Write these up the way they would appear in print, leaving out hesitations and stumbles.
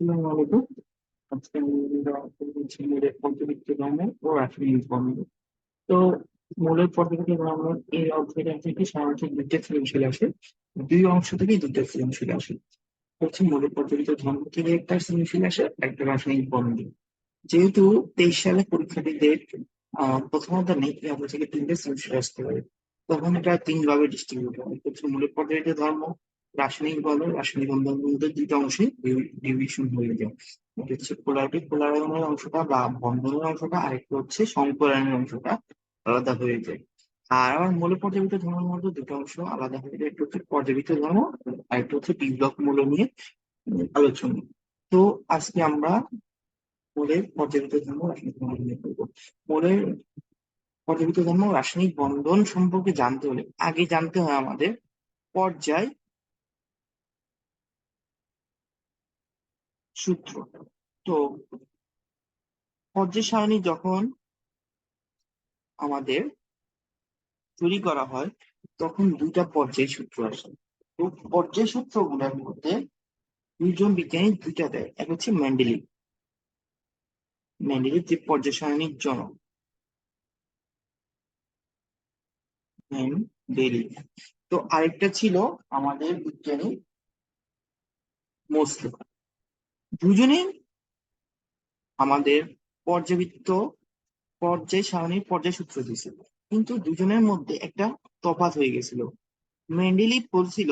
আসসালামু আলাইকুম। আজকে আমরা হচ্ছে মূলের পর্যাবৃত্ত ধর্ম ও রাসায়নিক বর্ণনা। তো মূলের পর্যাবৃত্ত ধর্ম এই অধ্যায়টা থেকে সাধারণত দুইটা সৃজনশীল আসে। দুই অংশ থেকে দুইটা সৃজনশীল আসে। হচ্ছে মূলের পর্যাবৃত্ত ধর্ম থেকে একটা সৃজনশীল আসে, একটা রাসায়নিক বর্ণনা। যেহেতু 23 সালে পরীক্ষার্থীদের প্রথম অধ্যায় নেই, এই অধ্যায় থেকে তিনটে সৃজনশীল আসতে পারে। তখন এটা তিন ভাবে ডিস্ট্রিবিউট হয়। একটা হচ্ছে মূলের পর্যাবৃত্ত ধর্ম, রাসায়নিক বর্ণনা, রাসায়নিক বন্ধনের মধ্যে দুইটা অংশে ডিভিশন হয়ে যায়। এটা হচ্ছে পোলারিটি পোলারায়নের অংশটা বা বন্ধনের অংশটা, আরেকটা হচ্ছে সংকরায়নের অংশটা আলাদা হয়ে যায়। আর আমার মৌলিক পর্যাবৃত্ত ধর্মের মধ্যে দুটো অংশ আলাদা হয়ে যায়, একটা হচ্ছে পর্যাবৃত্ত ধর্ম আর একটা হচ্ছে বিভব মূল নিয়ে আলোচনা। তো আজকে আমরা মৌলের পর্যাবৃত্ত ধর্ম রাসায়নিক বন্ধন নিয়ে করবো। মৌলের পর্যাবৃত্ত ধর্ম রাসায়নিক বন্ধন সম্পর্কে জানতে হলে আগে জানতে হয় আমাদের পর্যায় সূত্র। তো পর্যায় সারণী যখন আমাদের তৈরি করা হয় তখন দুইটা পর্যায় সূত্র আসে। তো পর্যায় সূত্রগুলোর মধ্যে দুইজন বিজ্ঞানী দুইটা দেয়, এক হচ্ছে মেন্ডেলিভ। মেন্ডেলিভ যে পর্যায় সারণীর জনক, মেন্ডেলিভ। তো আরেকটা ছিল আমাদের বিজ্ঞানী মোসলে। দুজনে আমাদের পর্যাবৃত্ত পর্যায় সারণীর পর্যায় সূত্র দিয়েছিল, কিন্তু দুজনের মধ্যে একটা তফাৎ হয়ে গেছিল। মেন্ডেলিভ বলছিল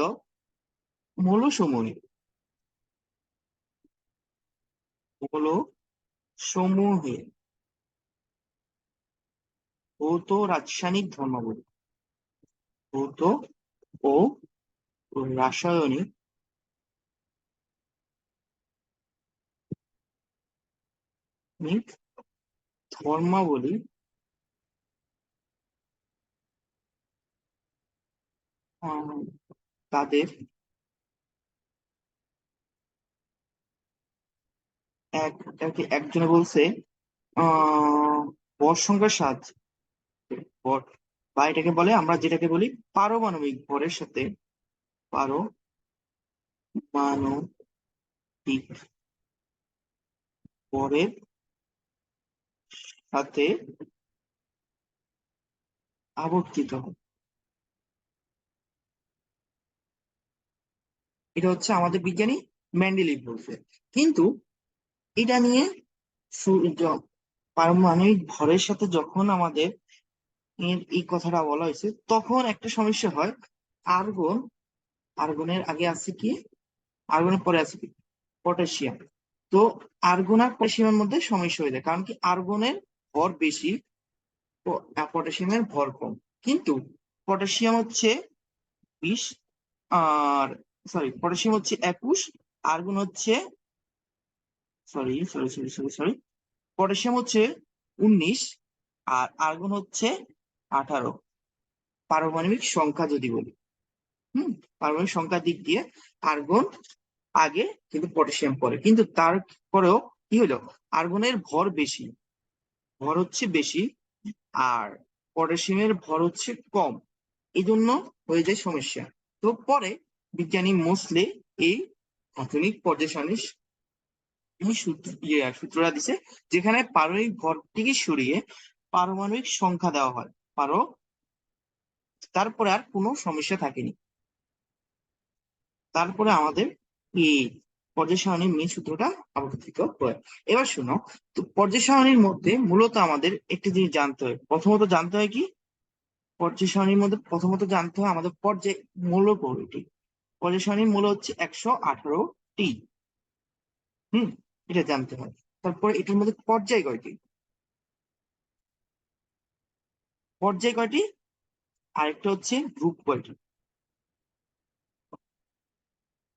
মৌল সমূহে মৌল সমূহে ভৌত রাসায়নিক ধর্মাবলী, ভৌত ও রাসায়নিক ধর্মাবলী আহ, তাদের একজনে বলছে আহ ভর সংখ্যার সাহায্যে, ভর বা এটাকে বলে, আমরা যেটাকে বলি পারমাণবিক ভরের সাথে, পারমাণবিক ভরের সাথে আবর্তিত হয়। এটা হচ্ছে আমাদের বিজ্ঞানী মেন্ডেলিভ বলছে। কিন্তু এটা নিয়ে পারমাণবিক ভরের সাথে যখন আমাদের এই কথাটা বলা হয়েছে তখন একটা সমস্যা হয়। আর্গন, আর্গনের আগে আছে কি, আর্গনের পরে আছে কি, পটাশিয়াম। তো আর্গন আর পটাশিয়ামের মধ্যে সমস্যা হয়ে যায়, কারণ কি আর্গনের ভর বেশি, পটাশিয়ামের ভর কম। কিন্তু পটাশিয়াম হচ্ছে 20, আর পটাশিয়াম হচ্ছে 21, আর্গন হচ্ছে, sorry sorry sorry sorry sorry potassium হচ্ছে 19 আর আর্গন হচ্ছে 18। পারমাণবিক সংখ্যা যদি বলি, হুম, পারমাণবিক সংখ্যার দিক দিয়ে আর্গন আগে কিন্তু পটাশিয়াম পরে, কিন্তু তারপরেও কি হলো, আর্গনের ভর বেশি, ভর হচ্ছে বেশি, আর পটাশিয়ামের ভর হচ্ছে কম। এই জন্য হয়ে যায় সমস্যা। তো পরে বিজ্ঞানী মোসলে এই আধুনিক পর্যায় সারণীর এই সূত্রটা দিছে, যেখানে পারমাণবিক ভরটিকে সরিয়ে পারমাণবিক সংখ্যা দেওয়া হয় পারো, তারপরে আর কোনো সমস্যা থাকেনি। তারপরে আমাদের এই পর্যায় সারণীর মেন সূত্রটা আবর্তিত হয়। এবার শোনো, তো পর্যায় সারণীর মধ্যে মূলত আমাদের একটি জিনিস জানতে হয়। প্রথমত জানতে হয় কি, পর্যায় সারণীর মধ্যে প্রথমত জানতে হয় আমাদের পর্যায় মূল কয়টি। পর্যায় সারণীর মূল হচ্ছে 118টি। হুম, এটা জানতে হয়। তারপরে এটার মধ্যে পর্যায় কয়টি, পর্যায় কয়টি, আরেকটা হচ্ছে গ্রুপ কয়টি।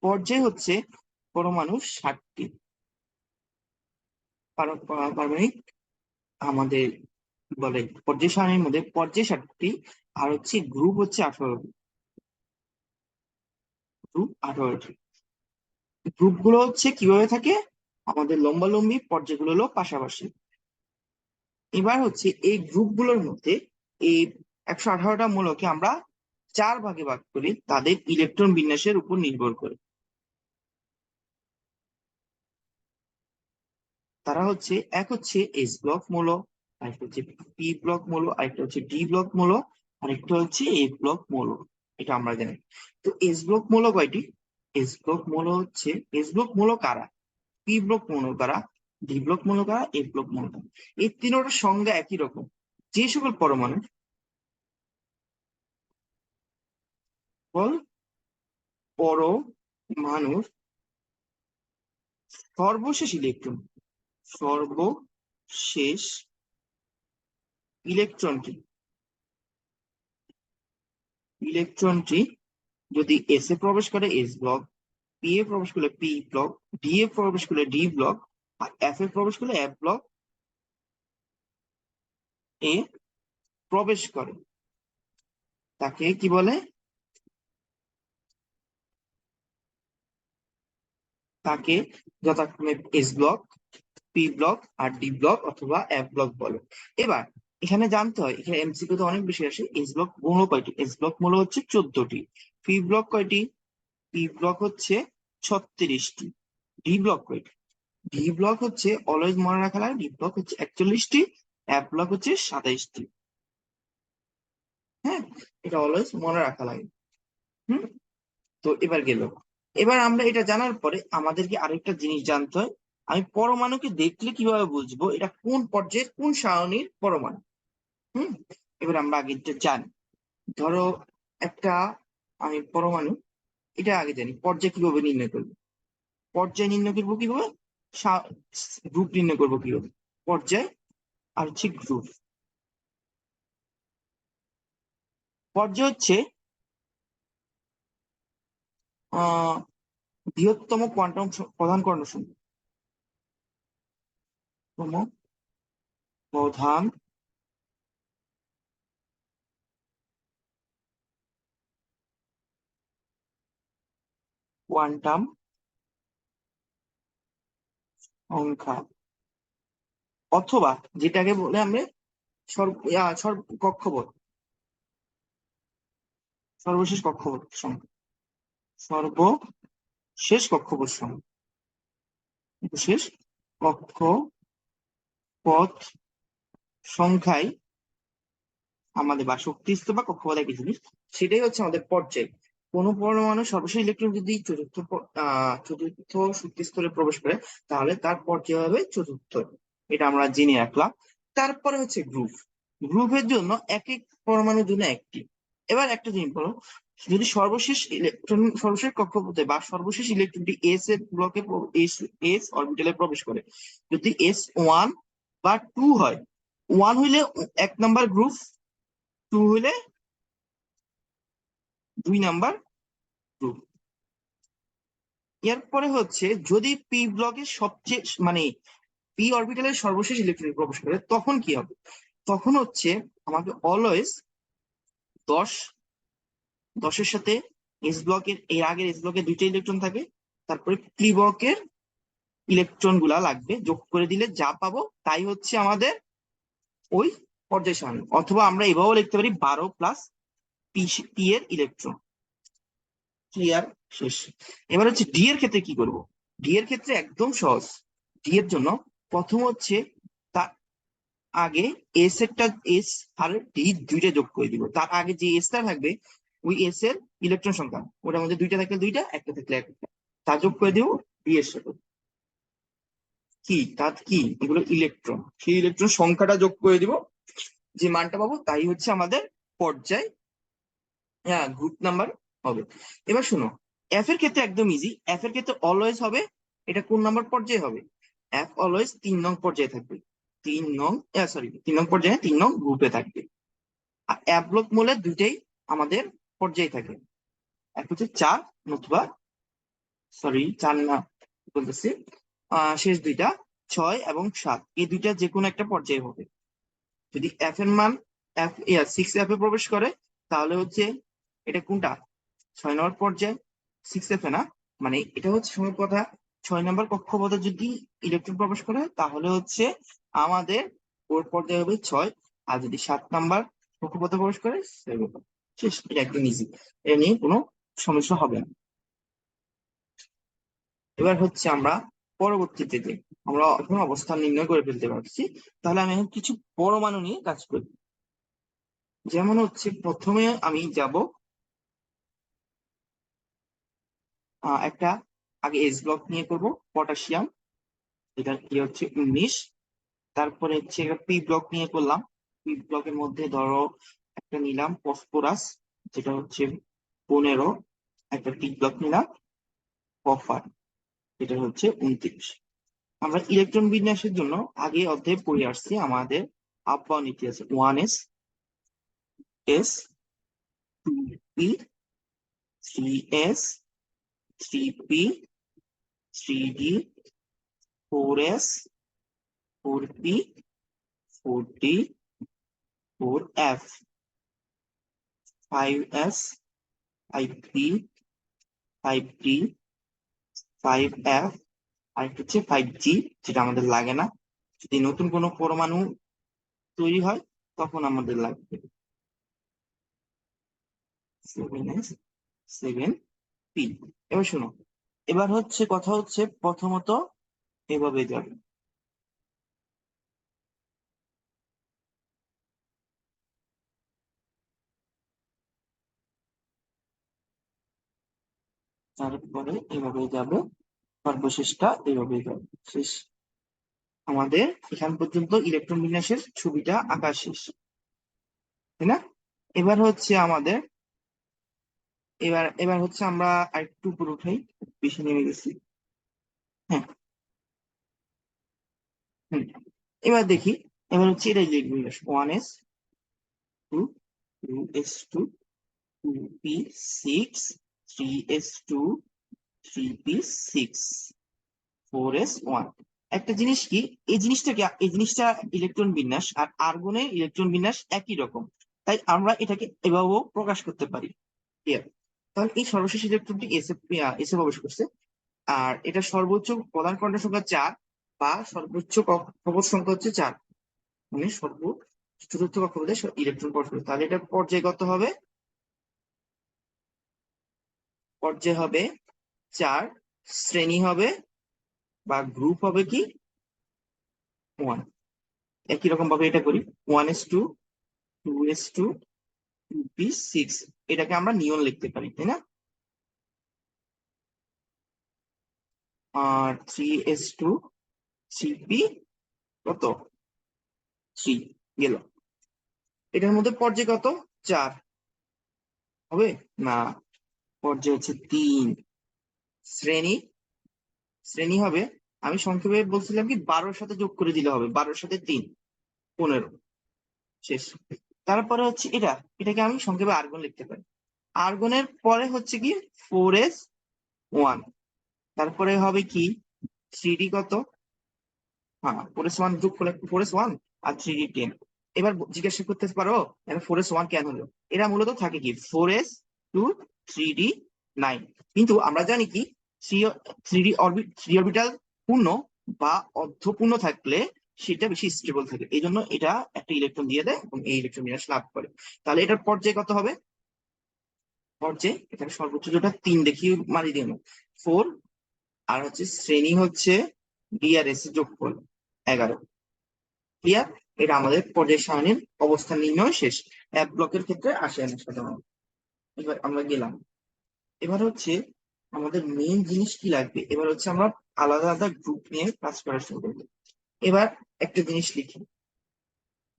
পর্যায় হচ্ছে পরমাণু 60টি, পারমাণবিক আমাদের বলে পর্যায় সারণীর মধ্যে পর্যায় 60টি, আর হচ্ছে গ্রুপ হচ্ছে 18টি, গ্রুপ 18টি। গ্রুপ গুলো হচ্ছে কিভাবে থাকে, আমাদের লম্বালম্বি পর্যায়গুলো হলো পাশাপাশি। এবার হচ্ছে এই গ্রুপ গুলোর মধ্যে এই 118টা মূলকে আমরা 4 ভাগে ভাগ করি তাদের ইলেকট্রন বিন্যাসের উপর নির্ভর করে। তারা হচ্ছে এক হচ্ছে এস ব্লক মৌল, আরেকটা হচ্ছে পি ব্লক মৌল, আরেকটা হচ্ছে ডি ব্লক মৌল, আরেকটা হচ্ছে এ ব্লক মৌল। এটা আমরা জানি। তো এস ব্লক মৌল কয়টি? এস ব্লক মৌল হচ্ছে, এস ব্লক মৌল কারা, পি ব্লক মৌল কারা, ডি ব্লক মৌল কারা, এ ব্লক মৌল কারা। এই তিনটার সংজ্ঞা একই রকম। যে সকল পরমাণু পরমাণুর সর্বশেষ ইলেকট্রন, সর্বশেষ ইলেকট্রনটি ইলেকট্রনটি যদি এস এ প্রবেশ করে এস ব্লক, পি এ প্রবেশ করলে পি ব্লক, ডি এ প্রবেশ করলে ডি ব্লক, আর এফ এ প্রবেশ করলে এফ ব্লক এ প্রবেশ করে, তাকে কি বলে? তাকে যথাক্রমে এস ব্লক, পি ব্লক আর ডি ব্লক অথবা এফ ব্লক বলে। এবার এখানে জানতে হয়, এখানে এমসিকিউ তো অনেক বেশি আসে, এস ব্লক মৌল কয়টি? এস ব্লক মৌল হচ্ছে 14টি। পি ব্লক কয়টি? পি ব্লক হচ্ছে 36টি। ডি ব্লক কয়টি? ডি ব্লক হচ্ছে, অলওয়েজ মনে রাখা লাগে, ডি ব্লক হচ্ছে 41টি, এফ ব্লক হচ্ছে 27টি। হ্যাঁ, এটা অলওয়েজ মনে রাখা লাগে। হুম। তো এবার গেল, এবার আমরা এটা জানার পরে আমাদেরকে আরেকটা জিনিস জানতে হয়, আমি পরমাণুকে দেখলে কিভাবে বুঝবো এটা কোন পর্যায়ের কোন সারণীর পরমাণু? হুম। এবার আমরা আগে এটা জানি। ধরো একটা, আমি পরমাণু, এটা আগে জানি পর্যায় কিভাবে নির্ণয় করবো। পর্যায় নির্ণয় করবো কিভাবে? গ্রুপ নির্ণয় করবো কিভাবে? পর্যায় আর হচ্ছে গ্রুপ। পর্যায় হচ্ছে আহ বৃহত্তম কোয়ান্টাম প্রধান কোয়ান্টাম সংখ্যা, প্রধান কোয়ান্টাম সংখ্যা, অথবা যেটাকে বলে আমরা কক্ষপথ, সর্বশেষ কক্ষপথ সংখ্যা, সর্বশেষ কক্ষপথ সংখ্যা, সর্বশেষ কক্ষপথ সংখ্যাই আমাদের, বা শক্তি স্তর বা কক্ষপথ একই জিনিস, সেটাই হচ্ছে আমাদের পর্যায়। কোন পরমাণু সর্বশেষ ইলেকট্রন যদি চতুর্থ শক্তি স্তরে প্রবেশ করে, তাহলে তার পর্যায় হবে চতুর্থ। এটা আমরা জেনে রাখলাম। তারপরে হচ্ছে গ্রুপ। গ্রুপের জন্য এক এক পরমাণুর জন্য একটি। এবার একটা জিনিস বলো, যদি সর্বশেষ কক্ষপথে বা সর্বশেষ ইলেকট্রনটি এস এর ব্লকে এস অরবিটালে প্রবেশ করে, যদি এস 1 বা 2 হয়, 1 হইলে 1 নাম্বার গ্রুপ, 2 হইলে 2 নাম্বার গ্রুপ। এরপরে হচ্ছে যদি পি ব্লকের সবচেয়ে মানে পি অরবিটালের সর্বশেষ ইলেকট্রন প্রবেশ করে, তখন কি হবে? তখন হচ্ছে আমাকে অলওয়েজ 10, 10-এর সাথে এস ব্লকের, এর আগের এস ব্লকের 2টা ইলেকট্রন থাকে, তারপরে পি ব্লকের ইলেকট্রন গুলা লাগবে, যোগ করে দিলে যা পাবো তাই হচ্ছে আমাদের ওই পর্যায় সারণী। অথবা আমরা এভাবেও লিখতে পারি 12 প্লাস পি এর ইলেকট্রন। ক্লিয়ার? শেষ। এবার হচ্ছে ডি এর ক্ষেত্রে কি করব? ডি এর ক্ষেত্রে একদম সহজ। ডি এর জন্য প্রথম হচ্ছে তার আগে এস এরটা, এস আর ডি দুইটা যোগ করে দিব। তার আগে যে এসটা থাকবে, ওই এস এর ইলেকট্রন সংখ্যা, ওটার মধ্যে দুইটা থাকলে দুইটা, একটা থাকলে একটা, তা যোগ করে দিব ডি এর সাথে। কি তার কি, এগুলো ইলেকট্রন, সেই ইলেকট্রন সংখ্যাটা যোগ করে দিব, যে মানটা পাবো তাই হচ্ছে আমাদের পর্যায়, হ্যাঁ, গ্রুপ নাম্বার হবে। এবার শোনো, এফ এর ক্ষেত্রে একদম ইজি। এফ এর ক্ষেত্রে অলওয়েজ হবে, এটা কোন নাম্বার পর্যায়ে হবে? এফ অলওয়েজ 3 নং পর্যায়ে থাকবে। 3 নং, সরি, 3 নং পর্যায়ে, 3 নং গ্রুপে থাকবে। আর এফ ব্লক মৌলে দুইটাই আমাদের পর্যায়ে থাকে, এক হচ্ছে 4, নতুবা সরি 4 না, বলতেছি শেষ দুইটা 6 এবং 7, এই দুইটা যে কোনো একটা পর্যায়ে হবে। যদি এফ এর মান এফ 6 এফ এ প্রবেশ করে, তাহলে হচ্ছে এটা কোনটা, 6 নম্বর পর্যায়ে। 6 এফ এ না, মানে এটা হচ্ছে সময় কথা, 6 নম্বর কক্ষপথে যদি ইলেকট্রন প্রবেশ করে, তাহলে হচ্ছে আমাদের ওর পর্যায়ে হবে 6। আর যদি 7 নম্বর কক্ষপথে প্রবেশ করে, 7। শেষ। এটা একদম ইজি, এটা নিয়ে কোনো সমস্যা হবে না। এবার হচ্ছে আমরা পরবর্তীতে যে আমরা এখন অবস্থান নির্ণয় করে ফেলতে পারছি, তাহলে আমি এখন কিছু পরমাণু নিয়ে কাজ করি। যেমন হচ্ছে প্রথমে আমি যাব একটা, আগে এস ব্লক নিয়ে করব পটাশিয়াম, এটা কি হচ্ছে 19। তারপরে হচ্ছে পি ব্লক নিয়ে করলাম, পি ব্লকের মধ্যে ধরো একটা নিলাম ফসফরাস, যেটা হচ্ছে 15। একটা টি ব্লক নিলাম কপার, যেটা হচ্ছে 29। আমরা ইলেকট্রন বিন্যাসের জন্য আগে অধ্যায়ে পড়ে আসছি, আমাদের আহ্বান নীতি আছে 1s, S, 2p, 3s, 3p, 3d, 4s, 4p, 4d, 4f, 5s, 5p, 5d, 5f, আর একটা হচ্ছে 5g, যেটা আমাদের লাগে না। যদি নতুন কোনো পরমাণু তৈরি হয় তখন আমাদের লাগবে 7s, 7p। এবার শোনো, এবার হচ্ছে কথা হচ্ছে প্রথমত এভাবে যাবে, তারপরে এভাবে যাবে, সর্বশেষটা এভাবে যাবে, শেষ। আমাদের এখান পর্যন্ত ইলেকট্রন বিন্যাসের ছবিটা আঁকা শেষ, তাই না? এবার হচ্ছে আমাদের, এবার এবার হচ্ছে আমরা আরেকটু উপরে উঠাই, বেশি নেমে গেছি। হ্যাঁ, হুম। এবার দেখি, এবার হচ্ছে এটা ইলেকট্রন বিন্যাস 1s, 2, 2s2, 2p6, 3s2, 3p6, 4s1। একটা জিনিস কি, এই জিনিসটা ইলেকট্রন বিন্যাস আর আর্গনের ইলেকট্রন বিন্যাস একই রকম, তাই আমরা এটাকে এভাবেও প্রকাশ করতে পারি। Clear? তাহলে এই সর্বশেষ ইলেকট্রনটি এসে এসে প্রবেশ করছে, আর এটা সর্বোচ্চ প্রধান কোয়ান্টাম সংখ্যা 4, বা সর্বোচ্চ কক্ষপথ সংখ্যা হচ্ছে 4, মানে চতুর্থ কক্ষপথে ইলেকট্রন প্রবেশ করছে। তাহলে এটা পর্যায়গত হবে, পর্যায় হবে 4, শ্রেণী হবে বা গ্রুপ হবে কি 1। একই রকম ভাবে এটা করি, 1s2, 2s2, 2p6, এটাকে আমরা নিয়ন লিখতে পারি, তাই না? আর 3s2, 3p কত, 3 গেল। এটার মধ্যে পর্যায় কত, 4 হবে না, পর্যায় হচ্ছে 3। শ্রেণী, শ্রেণী হবে, আমি সংক্ষেপে বলছিলাম কি 12-এর সাথে যোগ করে দিলে হবে, 12-এর সাথে 3, 15, শেষ। তারপরে হচ্ছে এটাকে আমি সংক্ষেপে আর্গন লিখতে পারি। আর্গনের পরে হচ্ছে কি 4s1, তারপরে হবে কি 3d কত, হ্যাঁ 4s1 যোগ করলে 4s1 আর 3d 10। এবার জিজ্ঞাসা করতে পারো এখন 4s1 কেন হলো, এরা মূলত থাকে কি 4s2, 3d 9। কিন্তু আমরা জানি কি 3 অরবিটাল পূর্ণ বা অর্ধপূর্ণ থাকলে সেটা বেশি স্টেবল থাকে, এই জন্য এটা একটা ইলেকট্রন দিয়ে দেয় এবং এই ইলেকট্রন বিন্যাস লাভ করে। তাহলে এটার পর্যায় কত হবে, পর্যায় এখানে সর্বোচ্চ যেটা 3 দেখি মারি দিয়ে 4, আর হচ্ছে শ্রেণী হচ্ছে ডিআরএস যোগফল 11। ক্লিয়ার? এটা আমাদের পর্যায় সারণীর অবস্থান নির্ণয় শেষ। এক ব্লকের ক্ষেত্রে আসে না সাধারণত। এবার আমরা গেলাম, এবার হচ্ছে আমাদের মেইন জিনিস কি লাগবে, এবার হচ্ছে আমরা আলাদা আলাদা গ্রুপ নিয়ে কাজ করা শুরু করবো। এবার একটা জিনিস লিখি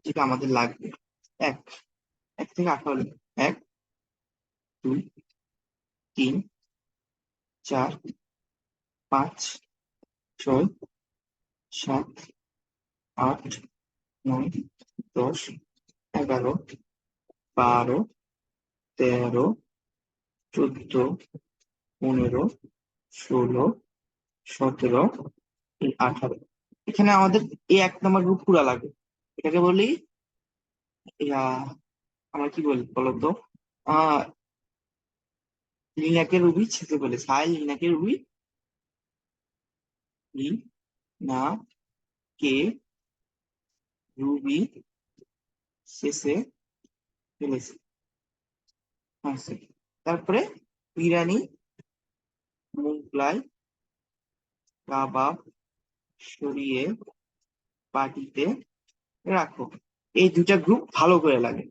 যেটা আমাদের লাগবে, এক, এক থেকে 18 লিখি। 1, 2, 3, 4, 5, 6, 7, 8, 9, 10, 11, 12, 13, 14, 15, 16, 17, 18। এখানে আমাদের এই 1 নম্বর গ্রুপ পুরা লাগে, এটাকে বলি আমরা কি বলি বলতো, আহ লিনাকে রুবি ছেঁচে বলে, সাই লিনাকে রুবি, লি না কে রুবি শেষে ফেলেছে, আচ্ছা। তারপরে বিরানি মুগলাই কাবাব সরিয়ে বাটিতে রাখো। এই দুটা গ্রুপ ভালো করে লাগে।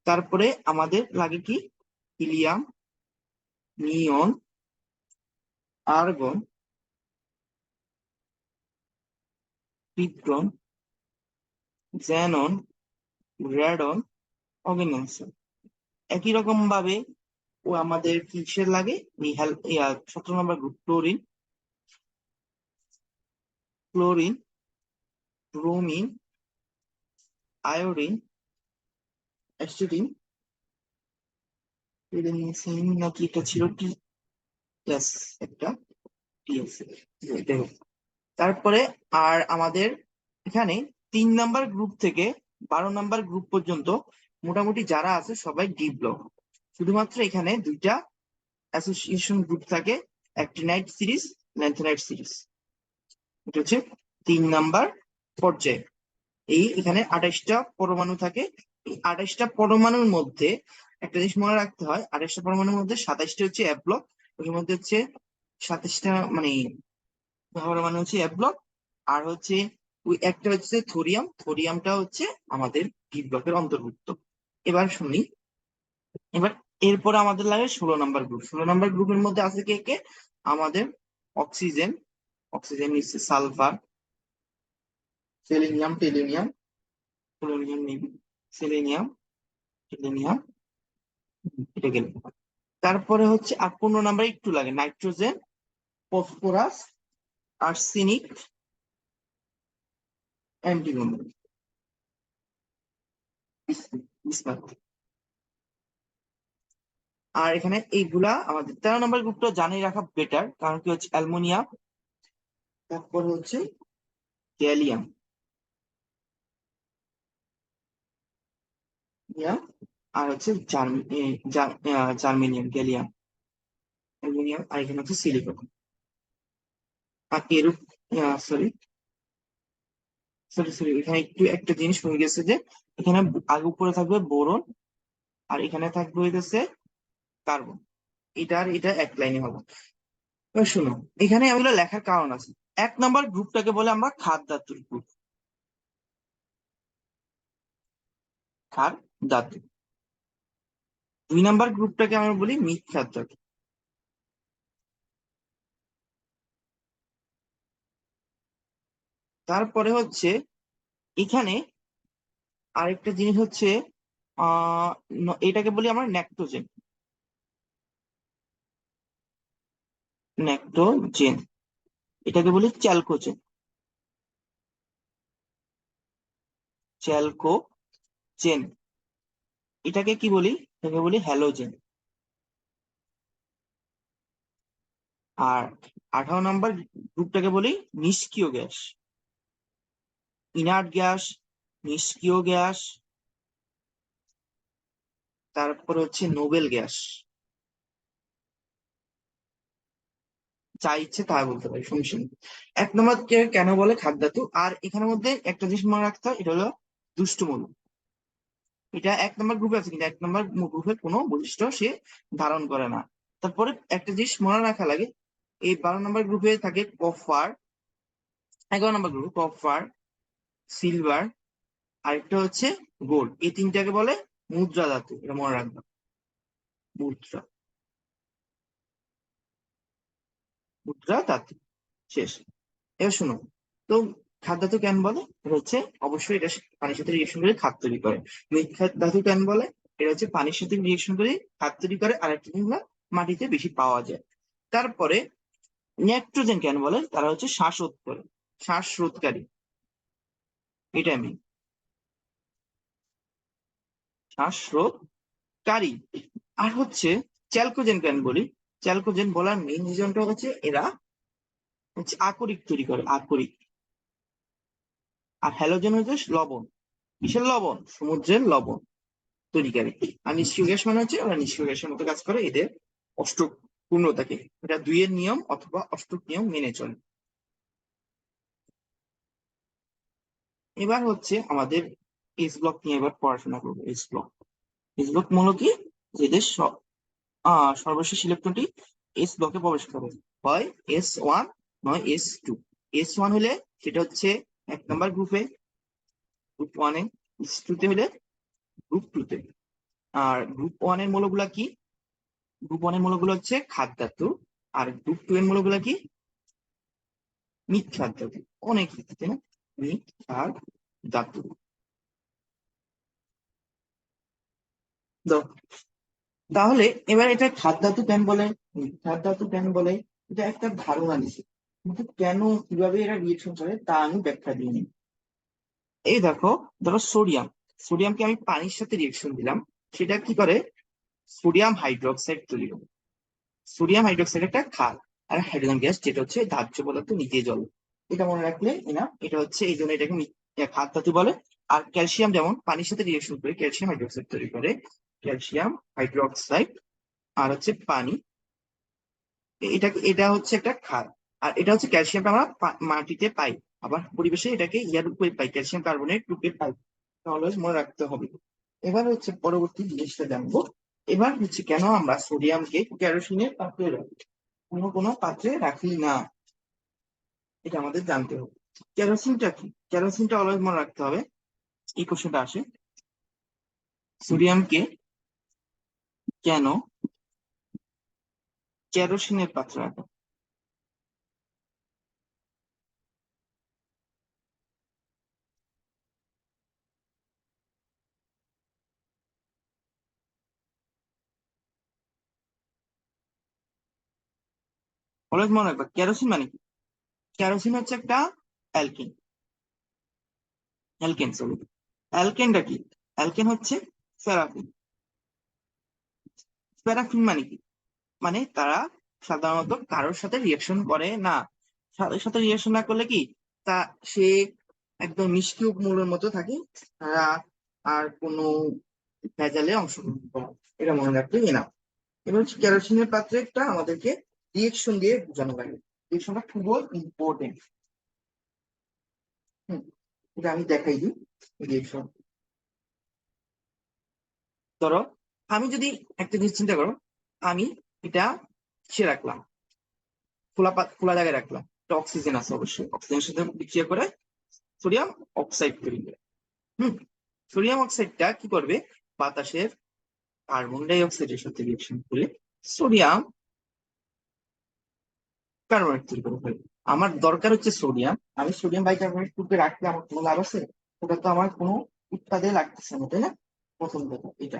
তারপরে আমাদের লাগে কি, helium, neon, argon, krypton, xenon, radon, oganesson. একই রকম ভাবে ও আমাদের কিসের লাগে, এই 17 নম্বর group chlorine, chlorine, bromine, iodine, astatine, নাকি এটা ছিল টি, প্লাস একটা টি আছে। তারপরে আর আমাদের এখানে 3 নাম্বার গ্রুপ থেকে 12 নাম্বার গ্রুপ পর্যন্ত মোটামুটি যারা আছে সবাই ডি ব্লক। শুধুমাত্র এখানে দুইটা অ্যাসোসিয়েশন গ্রুপ থাকে, অ্যাক্টিনাইট সিরিজ, ল্যান্থেনাইট সিরিজ। এটা হচ্ছে 3 নাম্বার পর্যায়ে। এখানে 28টা পরমাণু থাকে। এই 28টা পরমাণুর মধ্যে একটা জিনিস মনে রাখতে হয়, 28টা পরমাণুর মধ্যে 27টা হচ্ছে এফ ব্লক, ওর মধ্যে হচ্ছে 27টা মানে পরমাণু হচ্ছে এফ ব্লক। আর হচ্ছে ওই একটা হচ্ছে থোরিয়াম, থোরিয়ামটা হচ্ছে আমাদের ডি ব্লকের অন্তর্ভুক্ত। এবার শুনি, এবার এরপরে আমাদের লাগে 16 নাম্বার গ্রুপ। 16 নাম্বার গ্রুপের মধ্যে আছে কে কে, আমাদের অক্সিজেন, অক্সিজেন নিচ্ছে সালফার, সেলেনিয়াম, টেলিনিয়াম, পোলোনিয়াম নেই, সেলেনিয়াম, টেলিনিয়াম, এটা গেল। তারপরে হচ্ছে আর 15 নাম্বার একটু লাগে, nitrogen, phosphorus, arsenic, antimony, bismuth. আর এখানে এইগুলা আমাদের 13 নাম্বার গ্রুপটা জানিয়ে রাখা বেটার, কারণ কি হচ্ছে অ্যালমোনিয়াম, তারপর হচ্ছে গ্যালিয়াম, আর হচ্ছে জার্মেনিয়াম, গ্যালিয়াম, অ্যালুমিনিয়াম, আর এখানে হচ্ছে সিলিকন। আর এরূপ সরি সরি সরি এখানে একটু একটা জিনিস হয়ে গেছে যে এখানে আগে উপরে থাকবে বোরন, আর এখানে থাকবে হইতেছে কার্বন। এটা আর এটা এক লাইনে হবে। এবার শোনো, এখানে এগুলো লেখার কারণ আছে। 1 নাম্বার গ্রুপটাকে বলে আমরা ক্ষার ধাতুর গ্রুপ, ক্ষার ধাতু। 2 নাম্বার গ্রুপটাকে আমরা বলি মৃৎ ক্ষার ধাতু। তারপরে হচ্ছে এখানে আরেকটা জিনিস হচ্ছে আহ এটাকে বলি আমরা ন্যাক্টোজেন, ন্যাক্টোজেন। এটাকে বলি চ্যালকোজেন, চ্যালকোজেন। এটাকে কি বলি, এটাকে বলি হ্যালোজেন। আর 18 নাম্বার গ্রুপটাকে বলি নিষ্ক্রিয় গ্যাস, ইনার্ট গ্যাস, নিষ্ক্রিয় গ্যাস, তারপর হচ্ছে নোবেল গ্যাস। যা ইচ্ছে তা বলতে পারি, সমস্যা নেই। 1 নম্বরকে কেন বলে খাদ্যাতু, আর এখানের মধ্যে একটা জিনিস মনে রাখতে হয়, এটা হলো দুষ্টমূল। এটা 1 নম্বর গ্রুপে আছে, কিন্তু 1 নম্বর গ্রুপের কোনো বৈশিষ্ট্য সে ধারণ করে না। তারপরে একটা জিনিস মনে রাখা লাগে, এই 12 নম্বর গ্রুপে থাকে কপার, 11 নম্বর গ্রুপে কপার, সিলভার, আরেকটা হচ্ছে গোল্ড। এই তিনটাকে বলে মুদ্রা ধাতু, এটা মনে রাখবে, মুদ্রা, মুদ্রা ধাতু। শেষ। এবার শোনো, তো খাদ্য ধাতু কেন বলে, এটা হচ্ছে অবশ্যই এটা পানির সাথে রিয়েকশন করে খাদ্য তৈরি করে। মৃৎ ধাতু কেন বলে, এটা হচ্ছে পানির সাথে রিয়েকশন করে খাদ্য তৈরি করে। আর একটা জিনিস হলো মাটিতে বেশি পাওয়া যায়। তারপরে নাইট্রোজেন কেন বলে, তারা হচ্ছে শ্বাসরোধ করে, শ্বাসরোধকারী, এটা আমি শ্বাসরোধকারী। আর হচ্ছে চ্যালকোজেন কেন বলি, চ্যালকোজেন বলার মেইন রিজনটা হচ্ছে এরা হচ্ছে আকরিক তৈরি করে, আকরিক। আর হ্যালোজেন হচ্ছে লবণ, কিসের লবণ, সমুদ্রের লবণ তৈরিকারী। আর নিষ্ক্রিয় গ্যাস মানে হচ্ছে ওরা নিষ্ক্রিয় গ্যাসের মতো কাজ করে, এদের অষ্টক পূর্ণতাকে, এটা 2 এর নিয়ম অথবা অষ্টক নিয়ম মেনে চলে। এবার হচ্ছে আমাদের এস ব্লক নিয়ে এবার পড়াশোনা করবো। এস ব্লক, এস ব্লক মূলত কি, যেদের সর্বশেষ ইলেকট্রনটি এস ব্লকে প্রবেশ করে, হয় S1 নয় S2। S1 হলে সেটা হচ্ছে 1 নম্বর গ্রুপে, গ্রুপ 1-এ, S2-তে হলে গ্রুপ 2-তে। আর গ্রুপ 1-এর মৌলগুলা কি? গ্রুপ 1-এর মৌলগুলো হচ্ছে ক্ষার ধাতু, আর গ্রুপ 2 এর মৌলগুলা কি? মৃৎ ক্ষার ধাতু। অনেক ক্ষেত্রে, তাই না? মৃৎ আর ধাতু। তাহলে এবার এটা ক্ষার ধাতু কেন বলে, মৃৎ ধাতু কেন বলে, এটা একটা ধারণা দিছে, কিন্তু কেন কিভাবে এরা রিয়েকশন করে তা আমি ব্যাখ্যা দিইনি। এই দেখো, ধরো সোডিয়াম, সোডিয়ামকে আমি পানির সাথে রিয়েকশন দিলাম, সেটা কি করে? সোডিয়াম হাইড্রোক্সাইড তৈরি করে। সোডিয়াম হাইড্রোক্সাইড একটা ক্ষার, আর হাইড্রোজেন গ্যাস যেটা হচ্ছে দাহ্য পদার্থ নিজে জল। এটা মনে রাখলে না, এটা হচ্ছে এই জন্য এটাকে ক্ষার ধাতু বলে। আর ক্যালসিয়াম যেমন পানির সাথে রিয়েকশন করে ক্যালসিয়াম হাইড্রোক্সাইড তৈরি করে, ক্যালসিয়াম হাইড্রোক্সাইড আর হচ্ছে পানি, এটা এটা হচ্ছে একটা ক্ষার। আর এটা হচ্ছে ক্যালসিয়ামটা আমরা মাটিতে পাই, আবার পরিবেশে এটাকে ইয়ার রূপে পাই, ক্যালসিয়াম কার্বনেট রূপে পাই। অলওয়েজ মনে রাখতে হবে। এবার হচ্ছে পরবর্তী জিনিসটা জানবো। এবার হচ্ছে কেন আমরা সোডিয়ামকে কেরোসিনের পাত্রে রাখি, কোনো কোনো পাত্রে রাখি না, এটা আমাদের জানতে হবে। কেরোসিনটা কি? কেরোসিনটা অলওয়েজ মনে রাখতে হবে। এই কোশ্চেনটা আসে, সোডিয়ামকে কেন কেরোসিনের পাত্রে রাখা? অলওয়েজ মনে রাখবা কেরোসিন মানে কি? কেরোসিন হচ্ছে একটা অ্যালকিন, অ্যালকেন সরি। অ্যালকেনটা কি? অ্যালকেন হচ্ছে প্যারাফিন। প্যারাফিন মানে কি? মানে তারা সাধারণত কারোর সাথে রিয়েকশন করে না। সাথে সাথে রিয়েকশন না করলে কি, তা সে একদম নিষ্ক্রিয় মূলের মতো থাকে, তারা আর কোনো ভেজালে অংশগ্রহণ করে না। এটা মনে রাখলে না। এবার হচ্ছে কেরোসিনের পাত্রে একটা আমাদেরকে রিয়েকশন দিয়ে বোঝানো লাগে, রিয়েকশনটা খুবই ইম্পর্টেন্ট। হুম, এটা আমি দেখাই দিই। রিয়েকশন, ধরো আমি যদি একটা জিনিস চিন্তা করো, আমি এটা সে রাখলাম, খোলা জায়গায় রাখলাম, এটা অক্সিজেন আছে, অবশ্যই অক্সিজেনের সাথে বিক্রিয়া করে সোডিয়াম অক্সাইড তৈরি করে। হুম, সোডিয়াম অক্সাইডটা কি করবে? বাতাসের কার্বন ডাই অক্সাইডের সাথে রিয়েকশন করে সোডিয়াম কার্বনেট তৈরি করে ফেলবে। আমার দরকার হচ্ছে সোডিয়াম, আমি সোডিয়াম বাইকার্বনেট গ্রুপে রাখলে আমার কোনো লাভ আছে? ওটা তো আমার কোনো উৎপাদে লাগতেছে না, তাই না? প্রথম কথা এটা।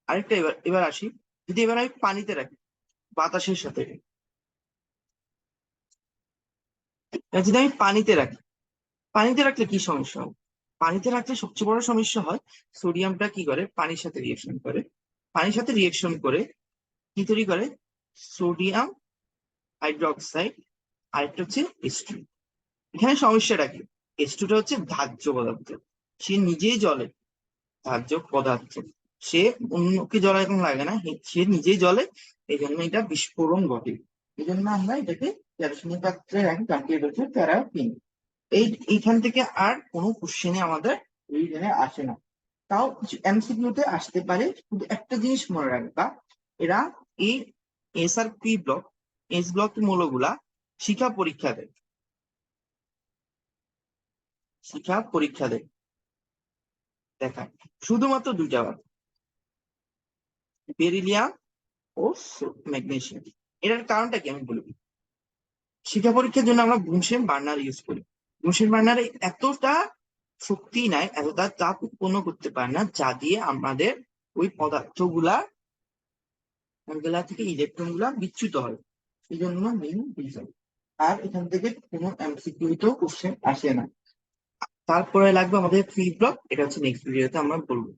আরেকটা, এবার এবার আসি, যদি এবার আমি পানিতে রাখি, বাতাসের সাথে, এবার যদি আমি পানিতে রাখি, পানিতে রাখলে কি সমস্যা হয়? পানিতে রাখলে সবচেয়ে বড় সমস্যা হয়, সোডিয়ামটা কি করে পানির সাথে রিয়েকশন করে, পানির সাথে রিয়েকশন করে কি তৈরি করে? সোডিয়াম হাইড্রোক্সাইড, আরেকটা হচ্ছে H2। এখানে সমস্যাটা কি? H2টা হচ্ছে দাহ্য পদার্থ, সে নিজেই জ্বলে, দাহ্য পদার্থ, সে অন্যকে জ্বলানো লাগে না, সে নিজেই জ্বলে। এই জন্য এটা বিস্ফোরণ ঘটে। এই জন্য আমরা এটাকে কেরোসিনের পাত্রে রাখি, কারণ এটা হচ্ছে প্যারাফিন। এইখান থেকে আর কোনো কোশ্চেনে আমাদের রিজনে আসে না। তাও কিছু এমসিকিউতে আসতে পারে, কিন্তু একটা জিনিস মনে রাখবা, এরা এই এস আর পি ব্লক, এস ব্লক মৌলগুলা শিখা পরীক্ষা দেয়, শিখা পরীক্ষা দেয়, দেখা শুধুমাত্র দুইটা বার, বেরিলিয়াম ও ম্যাগনেসিয়াম। এটার কারণটা কি আমি বলবো। শিখা পরীক্ষার জন্য আমরা বুনশেম বার্নার ইউজ করি। বুনশেম বার্নারে এতটা শক্তি নাই, এতটা তাপ উৎপন্ন করতে পারে না, যা দিয়ে আমাদের ওই পদার্থগুলা ওইগুলা থেকে ইলেকট্রন গুলা বিচ্যুত হয়। এই জন্য মেইন রিজন। আর এখান থেকে কোনো এমসিকিউ তো কোশ্চেন আসে না। তারপরে লাগবে আমাদের ফ্রি ব্লক, এটা হচ্ছে নেক্সট ভিডিওতে আমরা বলবো।